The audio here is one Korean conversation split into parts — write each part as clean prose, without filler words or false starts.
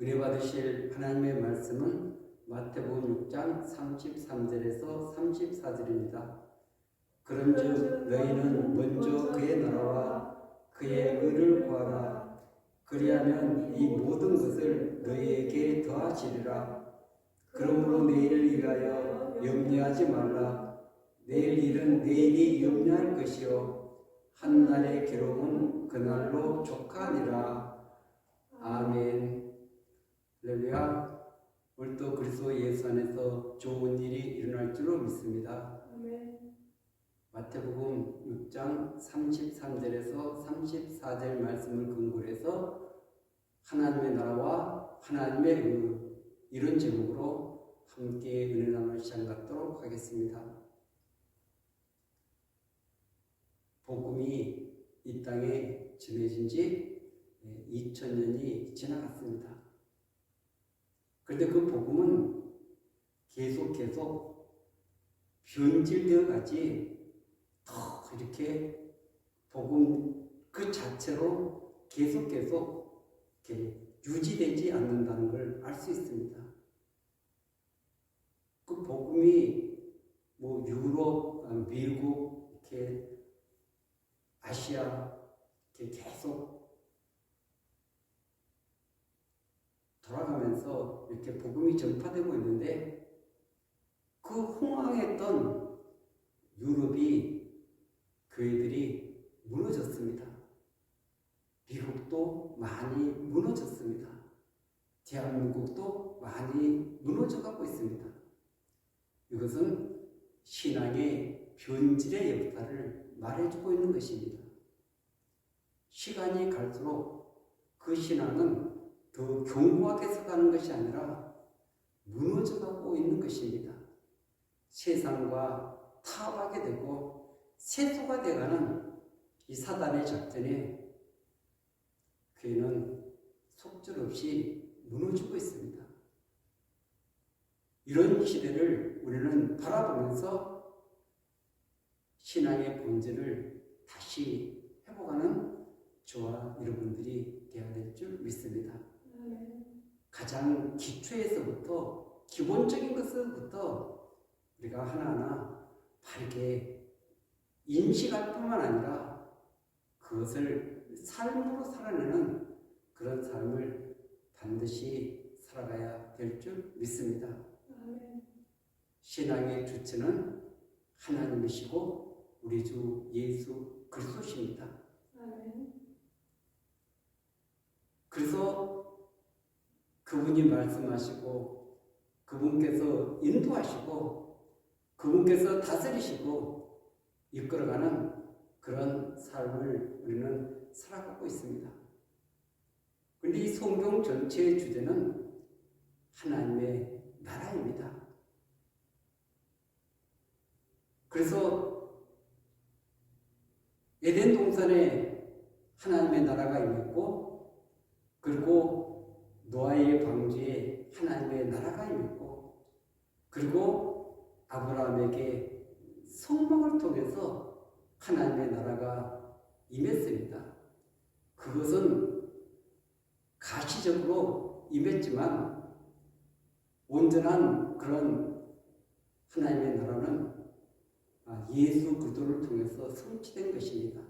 은혜 받으실 하나님의 말씀은 마태복음 6장 33절에서 34절입니다. 그런즉 너희는 먼저 그의 나라와 그의 의를 구하라. 그리하면 이 모든 것을 너희에게 더하시리라. 그러므로 내일을 위하여 염려하지 말라. 내일 일은 내일이 염려할 것이요 한날의 괴로움은 그날로 족하니라. 아멘. 할렐루야. 오늘도 그리스도 예수 안에서 좋은 일이 일어날 줄로 믿습니다. 아멘. 마태복음 6장 33절에서 34절 말씀을 근거로 해서 하나님의 나라와 하나님의 의, 이런 제목으로 함께 은혜 나눌 시간 갖도록 하겠습니다. 복음이 이 땅에 전해진 지 2000년이 지나갔습니다. 그런데 그 복음은 계속 변질되어 가지 더 이렇게 복음 그 자체로 계속 이렇게 유지되지 않는다는 걸 알 수 있습니다. 그 복음이 뭐 유럽, 미국, 이렇게 아시아 이렇게 계속 돌아가면서 이렇게 복음이 전파되고 있는데 그 흥왕했던 유럽이 그애들이 무너졌습니다. 미국도 많이 무너졌습니다. 대한민국도 많이 무너져가고 있습니다. 이것은 신앙의 변질의 역사를 말해주고 있는 것입니다. 시간이 갈수록 그 신앙은 더 견고하게 가는 것이 아니라 무너져가고 있는 것입니다. 세상과 타협하게 되고 세수가 되가는 이 사단의 작전에 교회는 속절없이 무너지고 있습니다. 이런 시대를 우리는 바라보면서 신앙의 본질을 다시 회복하는 저와 여러분들이 되어야 될 줄 믿습니다. 가장 기초에서부터 기본적인 것부터 우리가 하나하나 바르게 인식할 뿐만 아니라 그것을 삶으로 살아내는 그런 삶을 반드시 살아가야 될 줄 믿습니다. 신앙의 주체는 하나님이시고 우리 주 예수 그리스도십니다. 그래서 그분이 말씀하시고 그분께서 인도하시고 그분께서 다스리시고 이끌어가는 그런 삶을 우리는 살아가고 있습니다. 그런데 이 성경 전체의 주제는 하나님의 나라입니다. 그래서 에덴 동산에 하나님의 나라가 임했고 그리고 노아의 방주에 하나님의 나라가 임했고 그리고 아브라함에게 성막을 통해서 하나님의 나라가 임했습니다. 그것은 가시적으로 임했지만 온전한 그런 하나님의 나라는 예수 그리스도를 통해서 성취된 것입니다.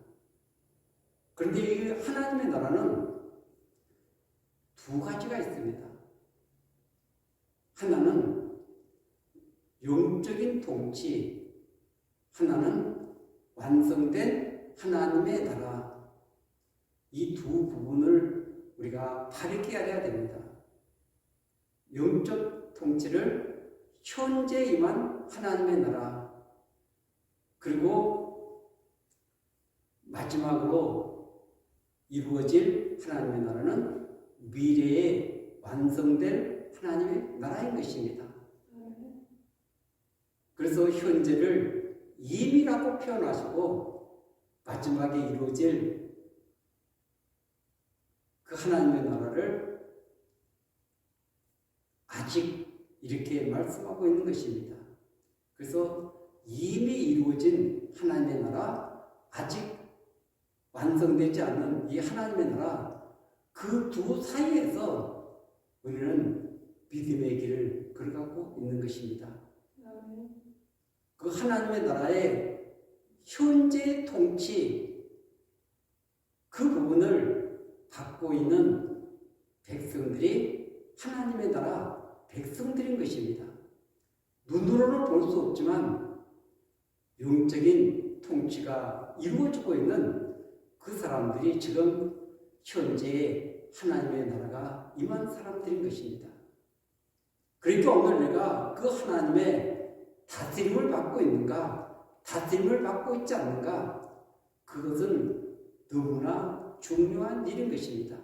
그런데 이 하나님의 나라는 두 가지가 있습니다. 하나는 영적인 통치, 하나는 완성된 하나님의 나라. 이 두 부분을 우리가 바르게 알아야 됩니다. 영적 통치를 현재 임한 하나님의 나라, 그리고 마지막으로 이루어질 하나님의 나라는 미래에 완성될 하나님의 나라인 것입니다. 그래서 현재를 이미라고 표현하시고 마지막에 이루어질 그 하나님의 나라를 아직 이렇게 말씀하고 있는 것입니다. 그래서 이미 이루어진 하나님의 나라, 아직 완성되지 않은 이 하나님의 나라, 그 두 사이에서 우리는 믿음의 길을 걸어가고 있는 것입니다. 그 하나님의 나라의 현재 통치 그 부분을 받고 있는 백성들이 하나님의 나라 백성들인 것입니다. 눈으로는 볼 수 없지만 영적인 통치가 이루어지고 있는 그 사람들이 지금 현재 하나님의 나라가 임한 사람들인 것입니다. 그러니까 오늘 내가 그 하나님의 다스림을 받고 있는가, 다스림을 받고 있지 않는가, 그것은 너무나 중요한 일인 것입니다.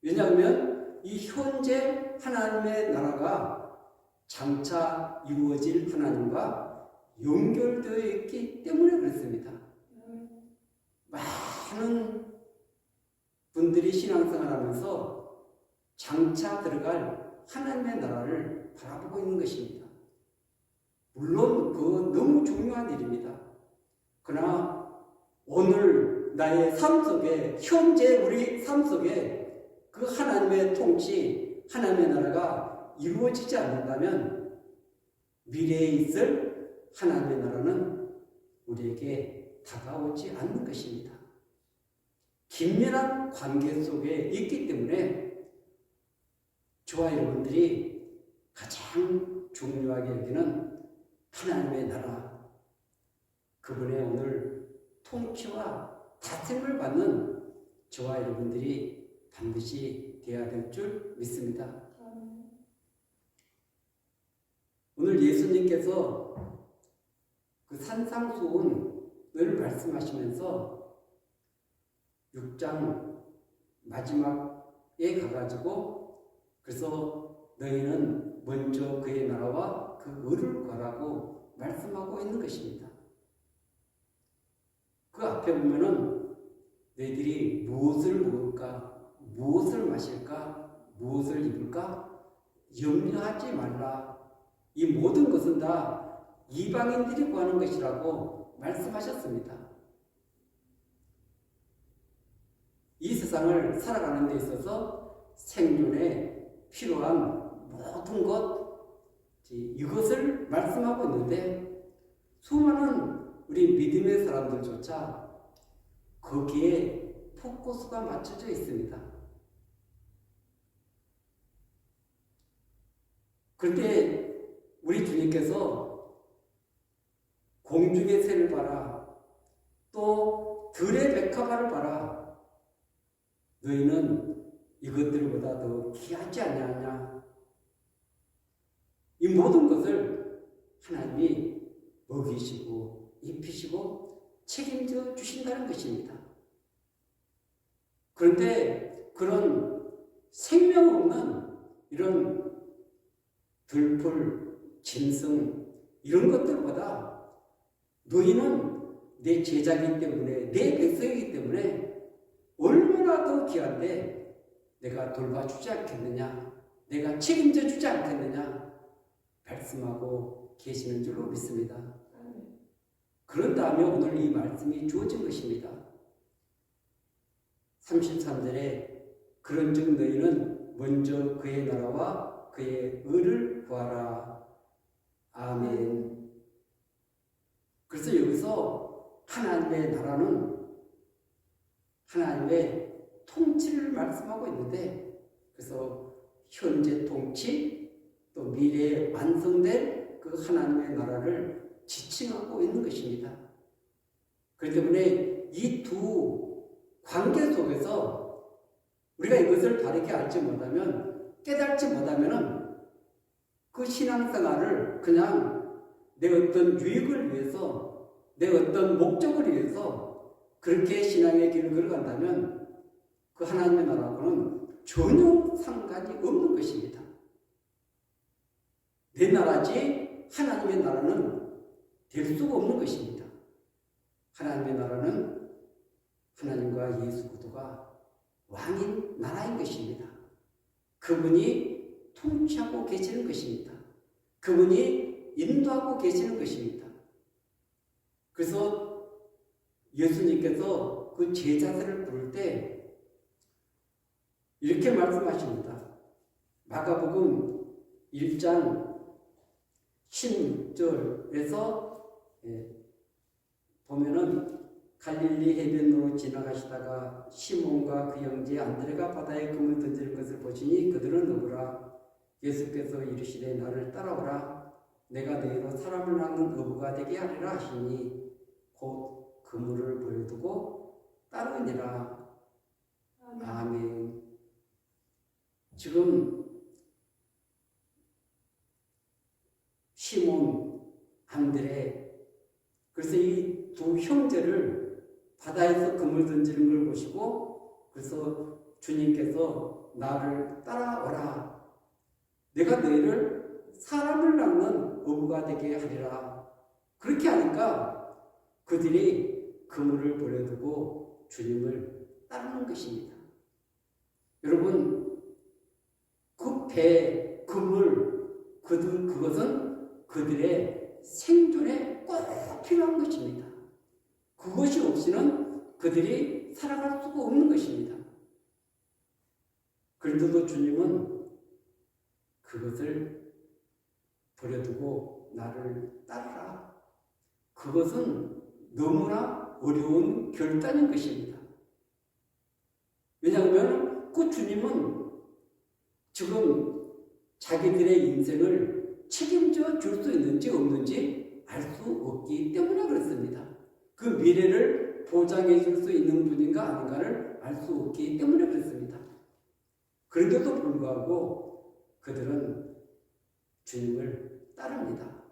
왜냐하면 이 현재 하나님의 나라가 장차 이루어질 하나님과 연결되어 있기 때문에 그렇습니다. 많은 분들이 신앙생활 하면서 장차 들어갈 하나님의 나라를 바라보고 있는 것입니다. 물론 그건 너무 중요한 일입니다. 그러나 오늘 나의 삶 속에, 현재 우리 삶 속에 그 하나님의 통치, 하나님의 나라가 이루어지지 않는다면 미래에 있을 하나님의 나라는 우리에게 다가오지 않는 것입니다. 긴밀한 관계 속에 있기 때문에 저와 여러분들이 가장 중요하게 여기는 하나님의 나라, 그분의 오늘 통치와 다스림을 받는 저와 여러분들이 반드시 되어야 될 줄 믿습니다. 오늘 예수님께서 그 산상수훈을 말씀하시면서 6장 마지막에 가가지고 그래서 너희는 먼저 그의 나라와 그 의를 구하라고 말씀하고 있는 것입니다. 그 앞에 보면은 너희들이 무엇을 먹을까, 무엇을 마실까, 무엇을 입을까 염려하지 말라. 이 모든 것은 다 이방인들이 구하는 것이라고 말씀하셨습니다. 이 세상을 살아가는 데 있어서 생존에 필요한 모든 것, 이것을 말씀하고 있는데 수많은 우리 믿음의 사람들조차 거기에 포커스가 맞춰져 있습니다. 그런데 우리 주님께서 공중의 새를 봐라, 또 들의 백합화를 봐라. 너희는 이것들보다 더 귀하지 아니하냐. 이 모든 것을 하나님이 먹이시고 입히시고 책임져 주신다는 것입니다. 그런데 그런 생명 없는 이런 들풀, 짐승 이런 것들보다 너희는 내 제자이기 때문에, 내 백성이기 때문에 얼마나 더 귀한데 내가 돌봐주지 않겠느냐, 내가 책임져 주지 않겠느냐 말씀하고 계시는 줄로 믿습니다. 그런 다음에 오늘 이 말씀이 주어진 것입니다. 33절에 그런즉 너희는 먼저 그의 나라와 그의 의를 구하라. 아멘. 그래서 여기서 하나님의 나라는 하나님의 통치를 말씀하고 있는데, 그래서 현재 통치 또 미래에 완성될 그 하나님의 나라를 지칭하고 있는 것입니다. 그렇기 때문에 이 두 관계 속에서 우리가 이것을 바르게 알지 못하면, 깨닫지 못하면 그 신앙생활을 그냥 내 어떤 유익을 위해서, 내 어떤 목적을 위해서 그렇게 신앙의 길을 걸어간다면 그 하나님의 나라하고는 전혀 상관이 없는 것입니다. 내 나라지 하나님의 나라는 될 수가 없는 것입니다. 하나님의 나라는 하나님과 예수 그리스도가 왕인 나라인 것입니다. 그분이 통치하고 계시는 것입니다. 그분이 인도하고 계시는 것입니다. 그래서 예수님께서 그 제자들을 부를 때 이렇게 말씀하십니다. 마가복음 1장 16절에서 보면은 갈릴리 해변으로 지나가시다가 시몬과 그 형제 안드레가 바다에 금을 던지는 것을 보시니 그들은 누구라. 예수께서 이르시되 나를 따라오라. 내가 너희로 사람을 낚는 어부가 되게 하리라 하시니 곧 그물을 버려두고 따르니라. 아멘. 지금 시몬, 안드레, 그래서 이 두 형제를 바다에서 금을 던지는 걸 보시고 그래서 주님께서 나를 따라오라. 내가 너희를 사람을 낚는 어부가 되게 하리라. 그렇게 하니까 그들이 그물을 버려두고 주님을 따르는 것입니다. 여러분, 그 배, 그물, 그것은 그들의 생존에 꼭 필요한 것입니다. 그것이 없이는 그들이 살아갈 수가 없는 것입니다. 그런데도 주님은 그것을 버려두고 나를 따르라. 그것은 너무나 어려운 결단인 것입니다. 왜냐하면 그 주님은 지금 자기들의 인생을 책임져 줄 수 있는지 없는지 알 수 없기 때문에 그렇습니다. 그 미래를 보장해 줄 수 있는 분인가 아닌가를 알 수 없기 때문에 그렇습니다. 그런데도 불구하고 그들은 주님을 따릅니다.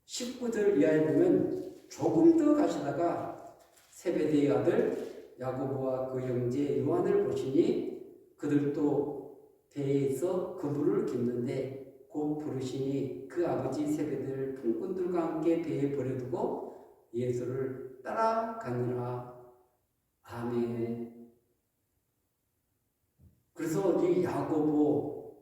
19절 이하에 보면 조금 더 가시다가 세베대의 아들 야고보와 그 형제 요한을 보시니 그들도 배에서 그물을 깁는데 곧 부르시니 그 아버지 세베대를 품꾼들과 함께 배에 버려두고 예수를 따라가느라. 아멘. 그래서 이 야고보,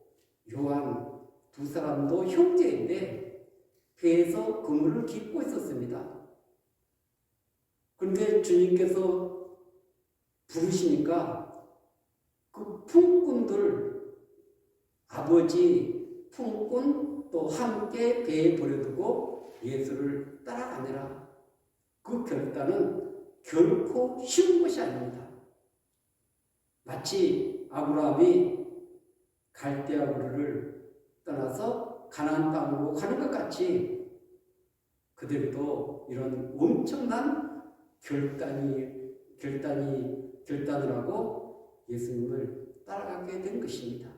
요한 두 사람도 형제인데 배에서 그물을 깃고 있었습니다. 그런데 주님께서 부르시니까 그 품꾼들, 아버지 품꾼 또 함께 배에 버려두고 예수를 따라가느라. 그 결단은 결코 쉬운 것이 아닙니다. 마치 아브라함이 갈대아 우르를 떠나서 가나안 땅으로 가는 것 같이 그들도 이런 엄청난 결단을 하고 예수님을 따라가게 된 것입니다.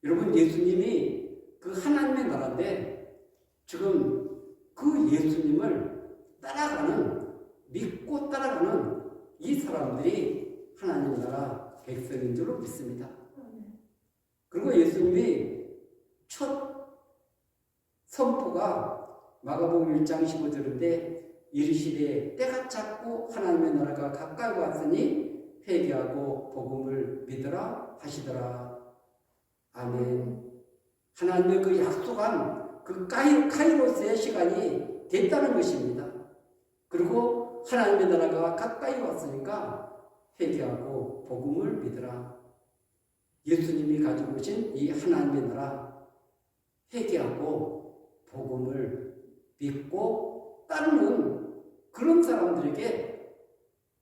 여러분, 예수님이 그 하나님의 나라인데 지금 그 예수님을 믿고 따라가는 이 사람들이 하나님 나라 백성인 줄로 믿습니다. 그리고 예수님이 첫 선포가 마가복음 1장 15절인데 이르시되 때가 찼고 하나님의 나라가 가까이 왔으니 회개하고 복음을 믿으라 하시더라. 아멘. 하나님의 그 약속한 그 카이로스의 시간이 됐다는 것입니다. 그리고 하나님의 나라가 가까이 왔으니까 회개하고 복음을 믿으라. 예수님이 가지고 오신 이 하나님의 나라, 회개하고 복음을 믿고 따르는 그런 사람들에게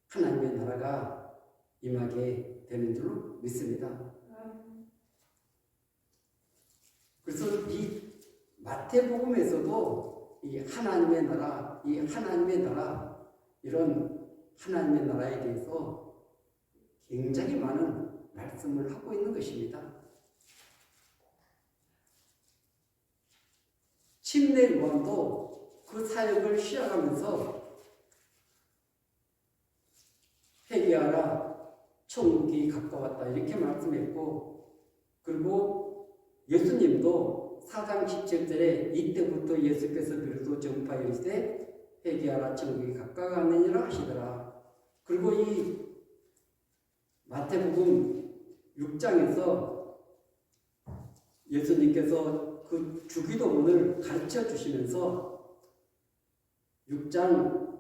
하나님의 나라가 임하게 되는 줄로 믿습니다. 그래서 이 마태복음에서도 이 하나님의 나라, 이런 하나님의 나라에 대해서 굉장히 많은 말씀을 하고 있는 것입니다. 침례 요한도 그 사역을 시작하면서 회개하라, 천국이 가까웠다 이렇게 말씀했고, 그리고 예수님도 4장 17절에 이때부터 예수께서 비로소 전파하시되 회개하라 천국이 가까웠느니라 하시더라. 그리고 이 마태복음 6장에서 예수님께서 그 주기도문을 가르쳐 주시면서 6장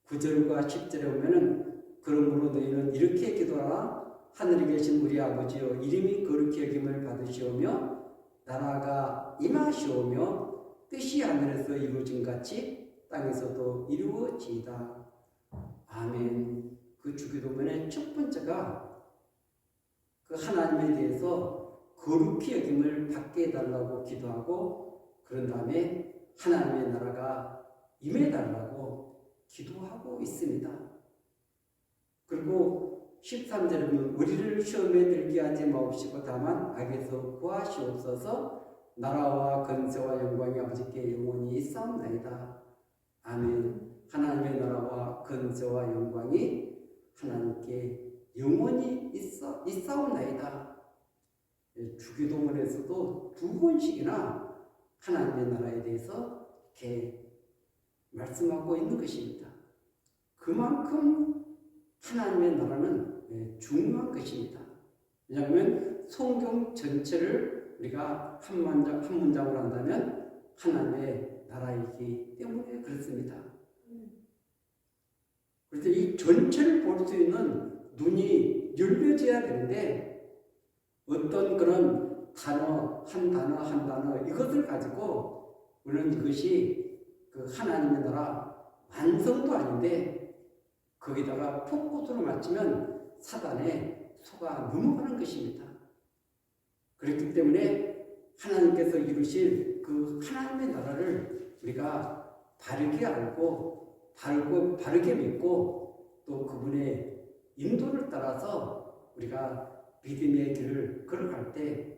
9절과 10절에 보면은 그러므로 너희는 이렇게 기도하라. 하늘에 계신 우리 아버지여 이름이 거룩히 여김을 받으시오며 나라가 임하시오며 뜻이 하늘에서 이루어진 같이 땅에서도 이루어지이다. 아멘. 그 주기도문의 첫 번째가 그 하나님에 대해서 거룩히 여김을 받게 해달라고 기도하고 그런 다음에 하나님의 나라가 임해달라고 기도하고 있습니다. 그리고 13절에 보면 우리를 시험에 들게 하지 마옵시고 다만 악에서 구하시옵소서. 나라와 권세와 영광이 아버지께 영원히 있사옵나이다. 아멘. 하나님의 나라와 권세와 영광이 하나님께 영원히 있사옵나이다. 주기도문에서도 두 번씩이나 하나님의 나라에 대해서 이렇게 말씀하고 있는 것입니다. 그만큼 하나님의 나라는 중요한 것입니다. 왜냐하면 성경 전체를 우리가 한 문장으로 한다면 하나님의 나라이기 때문에 그렇습니다. 그래서 이 전체를 볼 수 있는 눈이 열려져야 되는데 어떤 그런 단어 한 단어 이것을 가지고 우리는 이것이 그 하나님의 나라 완성도 아닌데 거기다가 포커스로 맞추면 사단에 속아 넘어가는 것입니다. 그렇기 때문에 하나님께서 이루실 그 하나님의 나라를 우리가 바르게 알고 바르게 믿고 또 그분의 인도를 따라서 우리가 믿음의 길을 걸어갈 때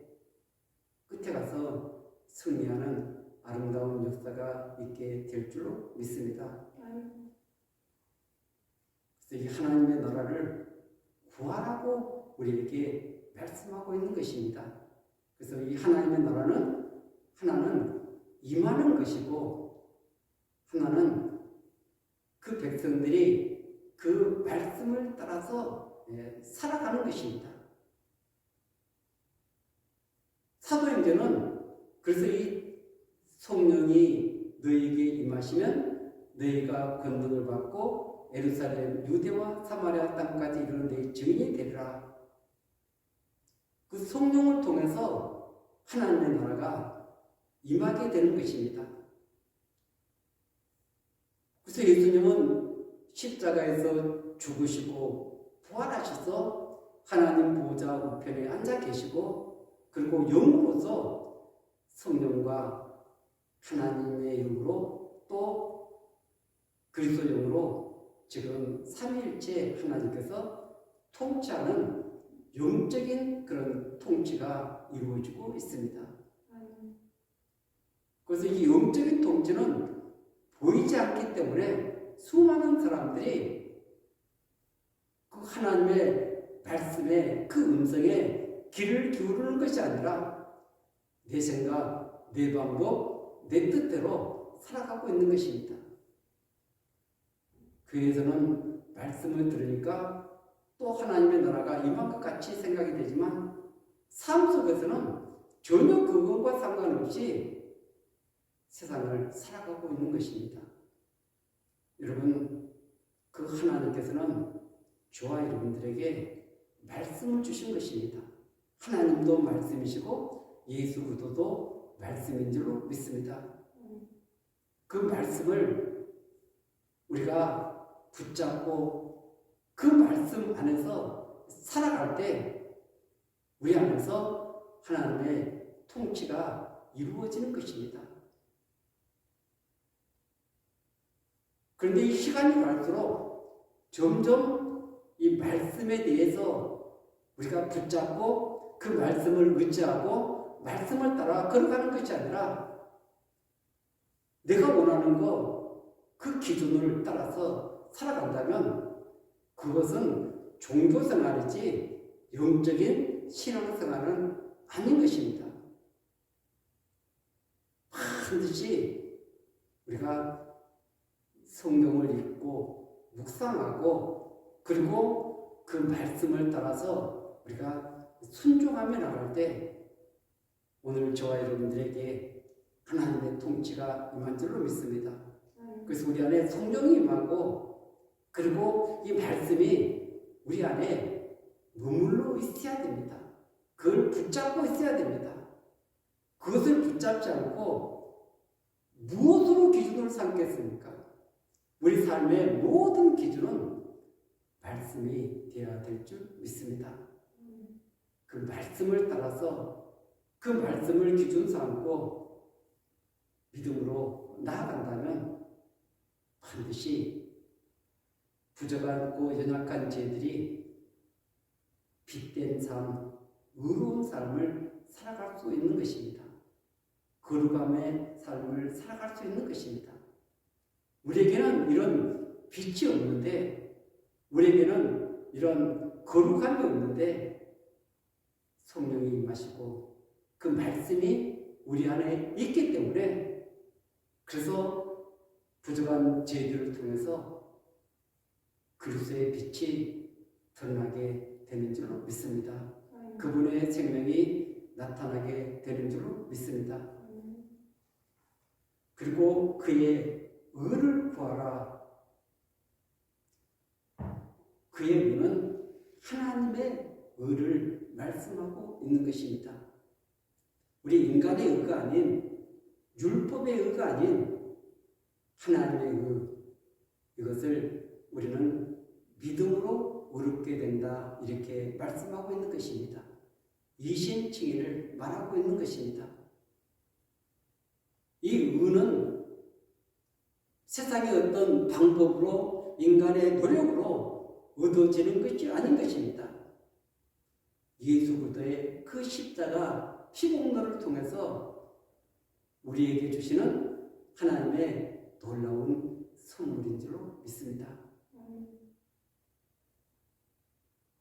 끝에 가서 승리하는 아름다운 역사가 있게 될 줄로 믿습니다. 그래서 이 하나님의 나라를 구하라고 우리에게 말씀하고 있는 것입니다. 그래서 이 하나님의 나라는 하나는 임하는 것이고 하나는 그 백성들이 그 말씀을 따라서 살아가는 것입니다. 사도행전은 그래서 이 성령이 너희에게 임하시면 너희가 권능을 받고 예루살렘, 유대와 사마리아 땅까지 이르는 내 증인이 되리라. 그 성령을 통해서 하나님의 나라가 임하게 되는 것입니다. 그래서 예수님은 십자가에서 죽으시고 부활하셔서 하나님 보좌 우편에 앉아 계시고 그리고 영으로서 성령과 하나님의 영으로 또 그리스도 영으로 지금 삼위일체 하나님께서 통치하는 영적인 그런 통치가 이루어지고 있습니다. 그래서 이 영적인 통치는 보이지 않기 때문에 수많은 사람들이 그 하나님의 말씀에 그 음성에 귀를 기울이는 것이 아니라 내 생각, 내 방법, 내 뜻대로 살아가고 있는 것입니다. 교회에서는 말씀을 들으니까 또 하나님의 나라가 임한 것 같이 생각이 되지만 삶 속에서는 전혀 그것과 상관없이 세상을 살아가고 있는 것입니다. 여러분, 그 하나님께서는 저와 여러분들에게 말씀을 주신 것입니다. 하나님도 말씀이시고 예수 그리스도도 말씀인 줄로 믿습니다. 그 말씀을 우리가 붙잡고 그 말씀 안에서 살아갈 때 우리 안에서 하나님의 통치가 이루어지는 것입니다. 그런데 이 시간이 갈수록 점점 이 말씀에 대해서 우리가 붙잡고 그 말씀을 의지하고 말씀을 따라 걸어가는 것이 아니라 내가 원하는 그 기준을 따라서 살아간다면 그것은 종교생활이지 영적인 신앙생활은 아닌 것입니다. 반드시 우리가 성경을 읽고 묵상하고 그리고 그 말씀을 따라서 우리가 순종하며 나갈 때 오늘 저와 여러분들에게 하나님의 통치가 임한 줄로 믿습니다. 그래서 우리 안에 성령이 임하고 그리고 이 말씀이 우리 안에 머물러 있어야 됩니다. 그걸 붙잡고 있어야 됩니다. 그것을 붙잡지 않고 무엇으로 기준을 삼겠습니까? 우리 삶의 모든 기준은 말씀이 되어야 될 줄 믿습니다. 그 말씀을 따라서 그 말씀을 기준 삼고 믿음으로 나아간다면 반드시 부족하고 연약한 죄들이 빛된 삶, 의로운 삶을 살아갈 수 있는 것입니다. 거룩함의 삶을 살아갈 수 있는 것입니다. 우리에게는 이런 빛이 없는데, 우리에게는 이런 거룩함이 없는데 성령이 임하시고 그 말씀이 우리 안에 있기 때문에, 그래서 부족한 죄들을 통해서 그리스도의 빛이 드러나게 되는 줄로 믿습니다. 그분의 생명이 나타나게 되는 줄로 믿습니다. 그리고 그의 의를 구하라. 그의 의는 하나님의 의를 말씀하고 있는 것입니다. 우리 인간의 의가 아닌, 율법의 의가 아닌 하나님의 의, 이것을 우리는 믿음으로 의롭게 된다, 이렇게 말씀하고 있는 것입니다. 이신칭의를 말하고 있는 것입니다. 이 의는 세상의 어떤 방법으로, 인간의 노력으로 얻어지는 것이 아닌 것입니다. 예수 그리스도의 그 십자가 피공로를 통해서 우리에게 주시는 하나님의 놀라운 선물인 줄로 믿습니다.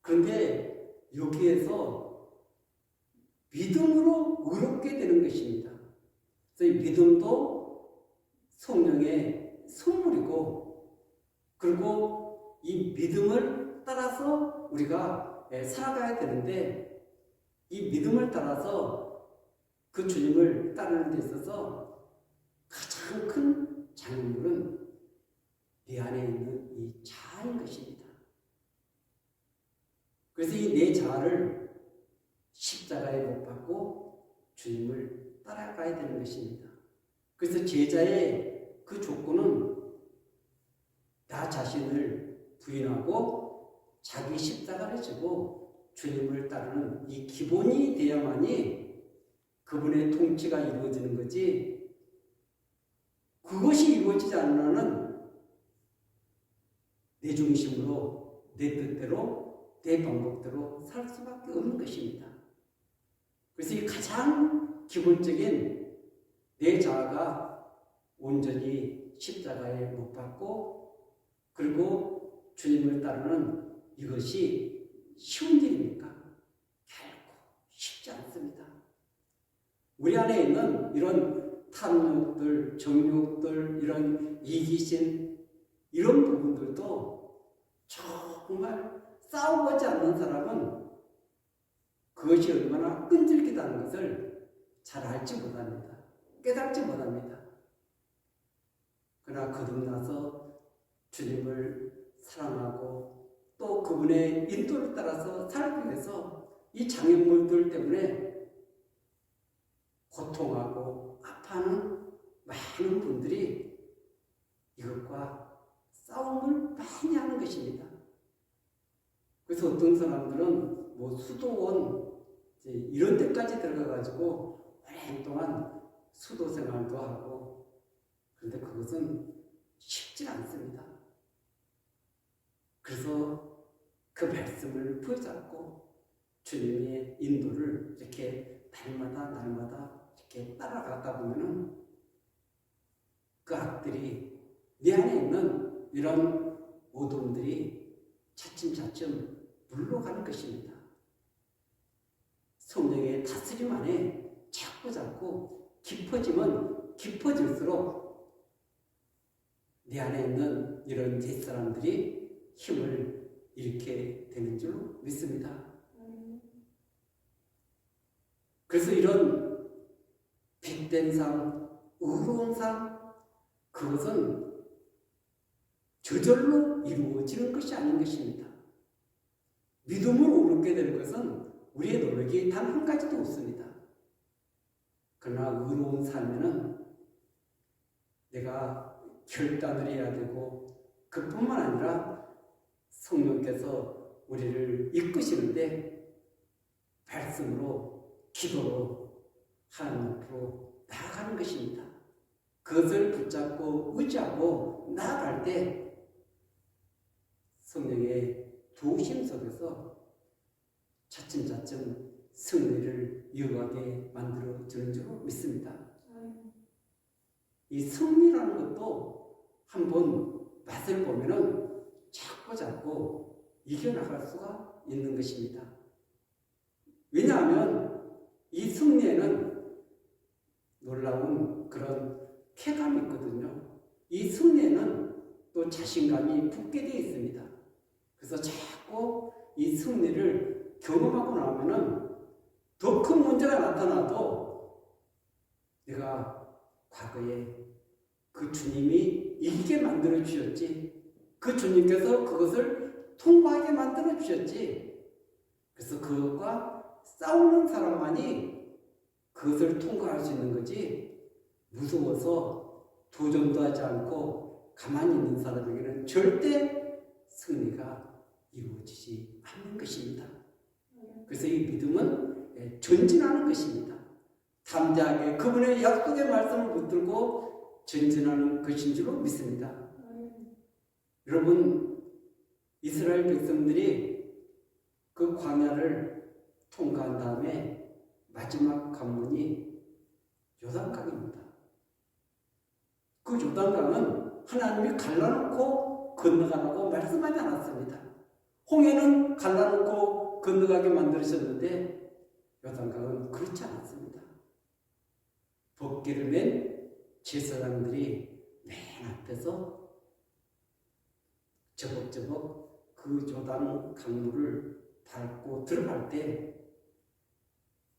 그런데 여기에서 믿음으로 의롭게 되는 것입니다. 그래서 이 믿음도 성령의 선물이고, 그리고 이 믿음을 따라서 우리가 살아가야 되는데, 이 믿음을 따라서 그 주님을 따르는 데 있어서 가장 큰 장애물은 내 안에 있는 이 자아인 것입니다. 그래서 이 내 자아를 십자가에 못 박고 주님을 따라가야 되는 것입니다. 그래서 제자의 그 조건은 나 자신을 부인하고 자기 십자가를 지고 주님을 따르는 이 기본이 되어야만이 그분의 통치가 이루어지는 거지, 그것이 이루어지지 않는 한은 내 중심으로, 내 뜻대로, 내 방법대로 살 수밖에 없는 것입니다. 그래서 이 가장 기본적인 내 자아가 온전히 십자가에 못 박고, 그리고 주님을 따르는 이것이 쉬운 일입니까? 결코 쉽지 않습니다. 우리 안에 있는 이런 탐욕들, 정욕들, 이런 이기심, 이런 부분들도 정말 싸워보지 않는 사람은 그것이 얼마나 끈질기다는 것을 잘 알지 못합니다. 깨닫지 못합니다. 그러나 거듭나서 주님을 사랑하고 또 그분의 인도를 따라서 살기 위해서 이 장애물들 때문에 고통하고 아파하는 많은 분들이 이것과 싸움을 많이 하는 것입니다. 그래서 어떤 사람들은 뭐 수도원 이런 데까지 들어가가지고 오랜 동안 수도 생활도 하고, 그런데 그것은 쉽지 않습니다. 그래서 그 말씀을 붙잡고 주님의 인도를 이렇게 날마다 이렇게 따라가다 보면은 그 악들이, 내 안에 있는 이런 어둠들이 차츰차츰 물러가는 것입니다. 성령의 다스림 안에 자꾸 깊어지면 깊어질수록 내 안에 있는 이런 옛사람들이 힘을 잃게 되는 줄로 믿습니다. 그래서 이런 빛된 삶, 의로운 삶, 그것은 저절로 이루어지는 것이 아닌 것입니다. 믿음으로 오르게 되는 것은 우리의 노력이 단 한 가지도 없습니다. 그러나 의로운 삶에는 내가 결단을 해야 되고 그뿐만 아니라 성령께서 우리를 이끄시는데 말씀으로 기도로 하나님 앞으로 나아가는 것입니다. 그것을 붙잡고 의지하고 나아갈 때 성령의 도우심 속에서 차츰차츰 승리를 이어가게 만들어 주는 줄 믿습니다. 이 승리라는 것도 한번 맛을 보면은 자꾸 이겨나갈 수가 있는 것입니다. 왜냐하면 이 승리에는 놀라운 그런 쾌감이 있거든요. 이 승리에는 또 자신감이 붙게 되어 있습니다. 그래서 자꾸 이 승리를 경험하고 나면은 더 큰 문제가 나타나도 내가 과거에 그 주님이 이기게 만들어 주셨지, 그 주님께서 그것을 통과하게 만들어 주셨지. 그래서 그것과 싸우는 사람만이 그것을 통과할 수 있는 거지, 무서워서 도전도 하지 않고 가만히 있는 사람에게는 절대 승리가 이루어지지 않는 것입니다. 그래서 이 믿음은 전진하는 것입니다. 담대하게 그분의 약속의 말씀을 붙들고 전진하는 것인 줄로 믿습니다. 여러분, 이스라엘 백성들이 그 광야를 통과한 다음에 마지막 관문이 요단강입니다. 그 요단강은 하나님이 갈라놓고 건너가라고 말씀하지 않았습니다. 홍해는 갈라놓고 건너가게 만드셨는데 요단강은 그렇지 않았습니다. 법궤를 맨 제사장들이 맨 앞에서 저벅저벅 그 요단 강물을 밟고 들어갈 때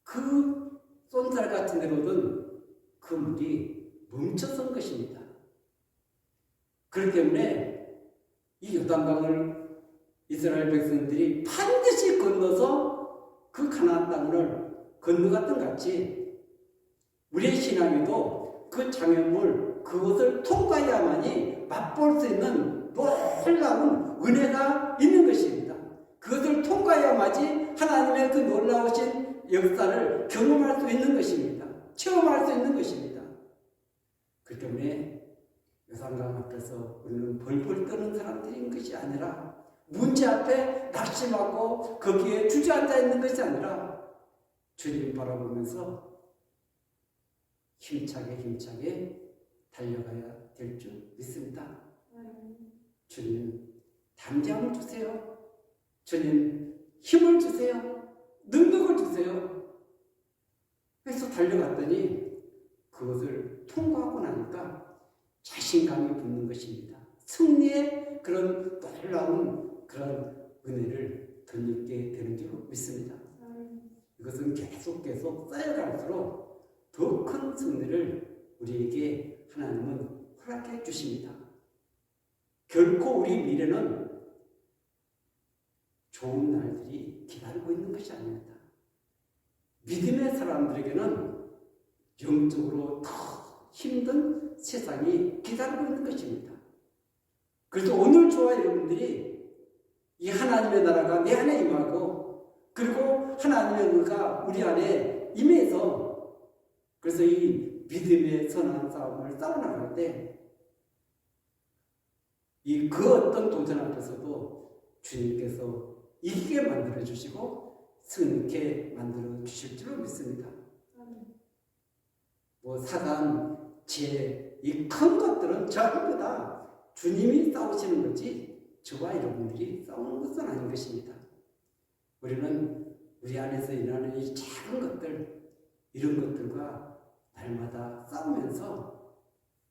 그 쏜살 같은 데로든 그 물이 멈춰선 것입니다. 그렇기 때문에 이 요단강을 이스라엘 백성들이 반드시 건너서 그 가나안 땅을 건너갔던 같이 우리의 신앙에도 그 장애물, 그것을 통과해야만이 맛볼 수 있는 놀라운 은혜가 있는 것입니다. 그것을 통과해야만이 하나님의 그 놀라우신 역사를 경험할 수 있는 것입니다. 체험할 수 있는 것입니다. 그렇기 때문에 요단강 앞에서 우리는 벌벌 떠는 사람들인 것이 아니라, 문제 앞에 낙심하고 거기에 주저앉아 있는 것이 아니라 주님 바라보면서 힘차게 달려가야 될 줄 믿습니다. 주님 담대함을 주세요. 주님 힘을 주세요. 능력을 주세요. 그래서 달려갔더니 그것을 통과하고 나니까 자신감이 붙는 것입니다. 승리의 그런 놀라운 그런 은혜를 덧입게 되는 줄 믿습니다. 이것은 계속 쌓여갈수록 더 큰 승리를 우리에게 하나님은 허락해 주십니다. 결코 우리 미래는 좋은 날들이 기다리고 있는 것이 아닙니다. 믿음의 사람들에게는 영적으로 더 힘든 세상이 기다리고 있는 것입니다. 그래서 오늘 저와 여러분들이 이 하나님의 나라가 내 안에 임하고, 그리고 하나님의 의가 우리 안에 임해서, 그래서 이 믿음의 선한 싸움을 싸워나갈 때 이 그 어떤 도전 앞에서도 주님께서 이기게 만들어 주시고 승리케 만들어 주실 줄로 믿습니다. 사단, 죄, 이 큰 것들은 전부 다 주님이 싸우시는 거지 저와 여러분들이 싸우는 것은 아닌 것입니다. 우리는 우리 안에서 일어나는 이 작은 것들, 이런 것들과 날마다 싸우면서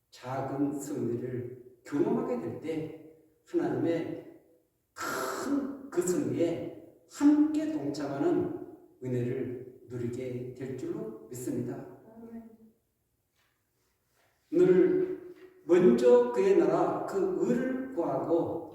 작은 승리를 경험하게 될 때 하나님의 큰 그 승리에 함께 동참하는 은혜를 누리게 될 줄로 믿습니다. 늘 먼저 그의 나라, 그 의를 구하고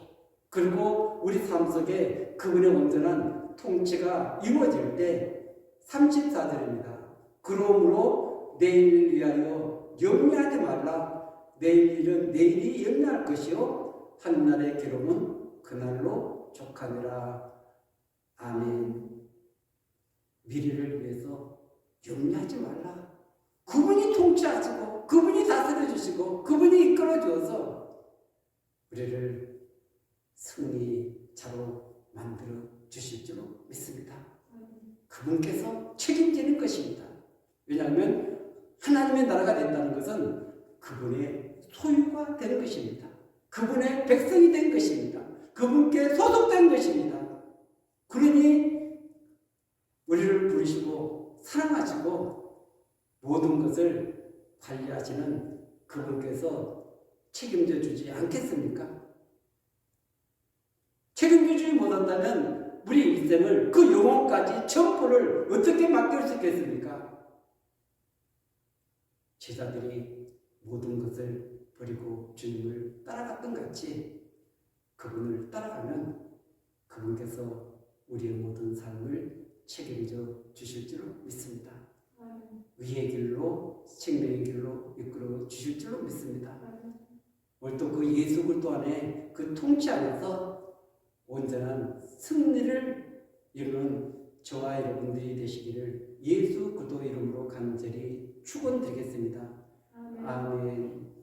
그리고 우리 삶 속에 그분의 온전한 통치가 이루어질 때 34절입니다. 그러므로 내일을 위하여 염려하지 말라. 내일 일은 내일이 염려할 것이요 한날의 괴로움은 그날로 족하니라. 아멘. 미래를 위해서 염려하지 말라. 그분이 통치하시고 그분이 다스려 주시고 그분이 이끌어 주어서 우리를 승리자로 만들어 주실 줄 믿습니다. 그분께서 책임지는 것입니다. 왜냐하면 하나님의 나라가 된다는 것은 그분의 소유가 되는 것입니다. 그분의 백성이 된 것입니다. 그분께 소속된 것입니다. 그러니 우리를 부르시고 사랑하시고 모든 것을 관리하시는 그분께서 책임져 주지 않겠습니까? 책임져 주지 못한다면 우리 인생을 그 영혼까지 전부를 어떻게 맡길 수 있겠습니까? 제자들이 모든 것을 버리고 주님을 따라갔던 같이 그분을 따라가면 그분께서 우리의 모든 삶을 책임져 주실 줄 믿습니다. 의의 길로 생명의 길로 이끌어 주실 줄로 믿습니다. 오늘 또 그 예수 그리스도 안에 그 통치 안에서 온전한 승리를 이루는 저와 여러분들이 되시기를 예수 그리스도 이름으로 간절히 축원드리겠습니다. 아멘.